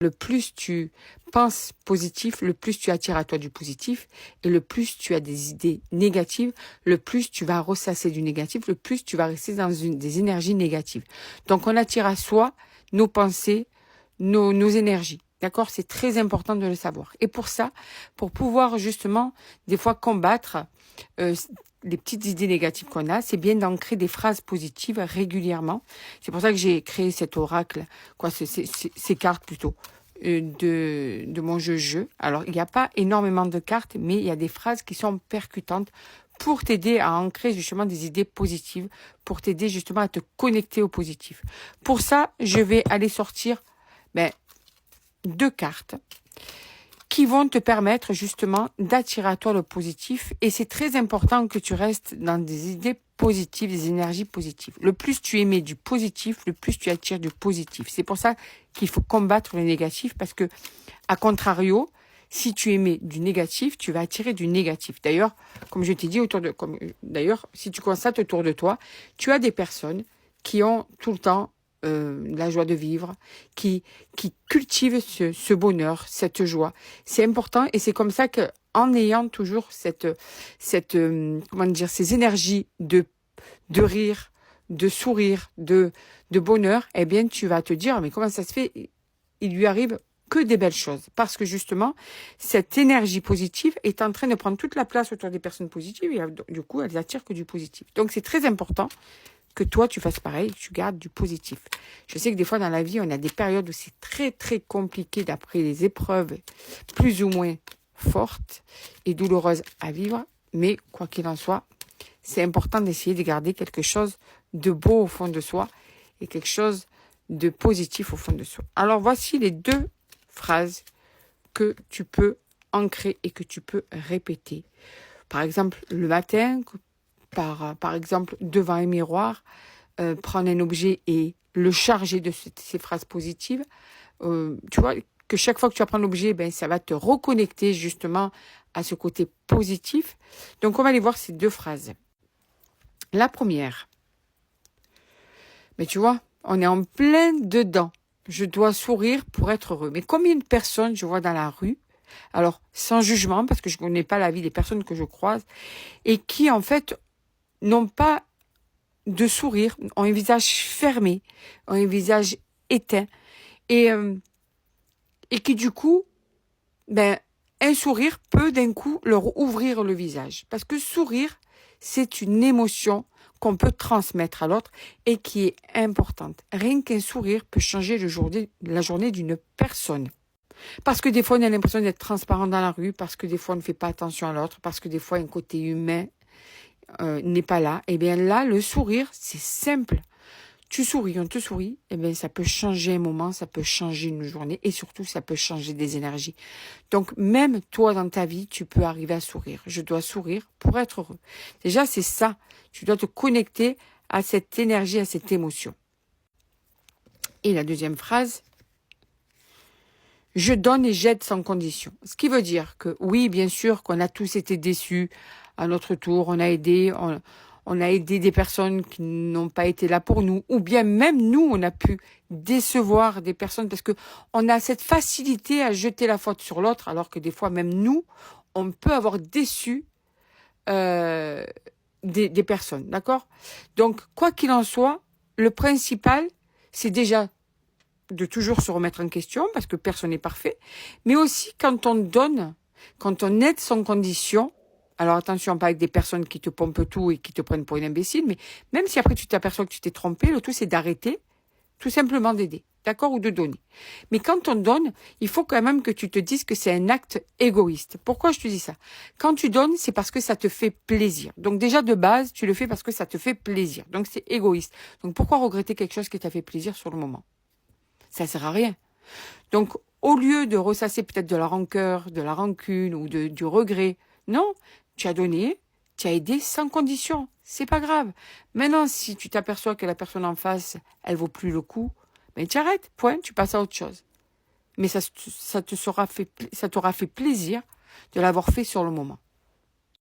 Le plus tu penses positif, le plus tu attires à toi du positif. Et le plus tu as des idées négatives, le plus tu vas ressasser du négatif, le plus tu vas rester dans des énergies négatives. Donc on attire à soi nos pensées, nos énergies. D'accord? C'est très important de le savoir. Et pour ça, pour pouvoir justement des fois combattre les petites idées négatives qu'on a, c'est bien d'ancrer des phrases positives régulièrement. C'est pour ça que j'ai créé cet oracle, ces cartes plutôt, de mon jeu. Alors, il n'y a pas énormément de cartes, mais il y a des phrases qui sont percutantes pour t'aider à ancrer justement des idées positives, pour t'aider justement à te connecter au positif. Pour ça, je vais aller sortir 2 cartes qui vont te permettre justement d'attirer à toi le positif. Et c'est très important que tu restes dans des idées positives, des énergies positives. Le plus tu émets du positif, le plus tu attires du positif. C'est pour ça qu'il faut combattre le négatif, parce que, à contrario, si tu émets du négatif, tu vas attirer du négatif. D'ailleurs, comme je t'ai dit, si tu constates autour de toi, tu as des personnes qui ont tout le temps la joie de vivre, qui cultive ce bonheur, cette joie. C'est important, et c'est comme ça que, en ayant toujours ces énergies de rire, de sourire, de bonheur, eh bien, tu vas te dire, mais comment ça se fait? Il lui arrive que des belles choses. Parce que justement, cette énergie positive est en train de prendre toute la place autour des personnes positives, et du coup, elles attirent que du positif. Donc, c'est très important que toi, tu fasses pareil, tu gardes du positif. Je sais que des fois, dans la vie, on a des périodes où c'est très, très compliqué d'après les épreuves plus ou moins fortes et douloureuses à vivre. Mais, quoi qu'il en soit, c'est important d'essayer de garder quelque chose de beau au fond de soi et quelque chose de positif au fond de soi. Alors, voici les 2 phrases que tu peux ancrer et que tu peux répéter. Par exemple, le matin, par exemple, devant un miroir, prendre un objet et le charger de ces phrases positives. Tu vois, que chaque fois que tu vas prendre l'objet, ça va te reconnecter justement à ce côté positif. Donc, on va aller voir ces 2 phrases. La première, mais tu vois, on est en plein dedans. Je dois sourire pour être heureux. Mais combien de personnes je vois dans la rue, alors sans jugement, parce que je ne connais pas la vie des personnes que je croise, et qui en fait n'ont pas de sourire, ont un visage fermé, ont un visage éteint, et qui du coup, un sourire peut d'un coup leur ouvrir le visage. Parce que sourire, c'est une émotion qu'on peut transmettre à l'autre et qui est importante. Rien qu'un sourire peut changer la journée d'une personne. Parce que des fois, on a l'impression d'être transparent dans la rue, parce que des fois, on ne fait pas attention à l'autre, parce que des fois, un côté humain n'est pas là. Et bien là, le sourire, c'est simple. Tu souris, on te sourit, et bien ça peut changer un moment, ça peut changer une journée, et surtout, ça peut changer des énergies. Donc, même toi, dans ta vie, tu peux arriver à sourire. Je dois sourire pour être heureux. Déjà, c'est ça. Tu dois te connecter à cette énergie, à cette émotion. Et la deuxième phrase, je donne et j'aide sans condition. Ce qui veut dire que, oui, bien sûr, qu'on a tous été déçus à notre tour, on a aidé des personnes qui n'ont pas été là pour nous, ou bien même nous, on a pu décevoir des personnes parce que on a cette facilité à jeter la faute sur l'autre, alors que des fois, même nous, on peut avoir déçu des personnes, d'accord? Donc, quoi qu'il en soit, le principal, c'est déjà de toujours se remettre en question, parce que personne n'est parfait, mais aussi quand on donne, quand on aide sans condition. Alors attention, pas avec des personnes qui te pompent tout et qui te prennent pour une imbécile, mais même si après tu t'aperçois que tu t'es trompé, le tout c'est d'arrêter, tout simplement d'aider, d'accord, ou de donner. Mais quand on donne, il faut quand même que tu te dises que c'est un acte égoïste. Pourquoi je te dis ça? Quand tu donnes, c'est parce que ça te fait plaisir. Donc déjà de base, tu le fais parce que ça te fait plaisir. Donc c'est égoïste. Donc pourquoi regretter quelque chose qui t'a fait plaisir sur le moment? Ça sert à rien. Donc au lieu de ressasser peut-être de la rancœur, de la rancune ou du regret, non, tu as donné, tu as aidé sans condition. C'est pas grave. Maintenant, si tu t'aperçois que la personne en face, elle vaut plus le coup, tu arrêtes, point, tu passes à autre chose. Mais ça t'aura fait plaisir de l'avoir fait sur le moment.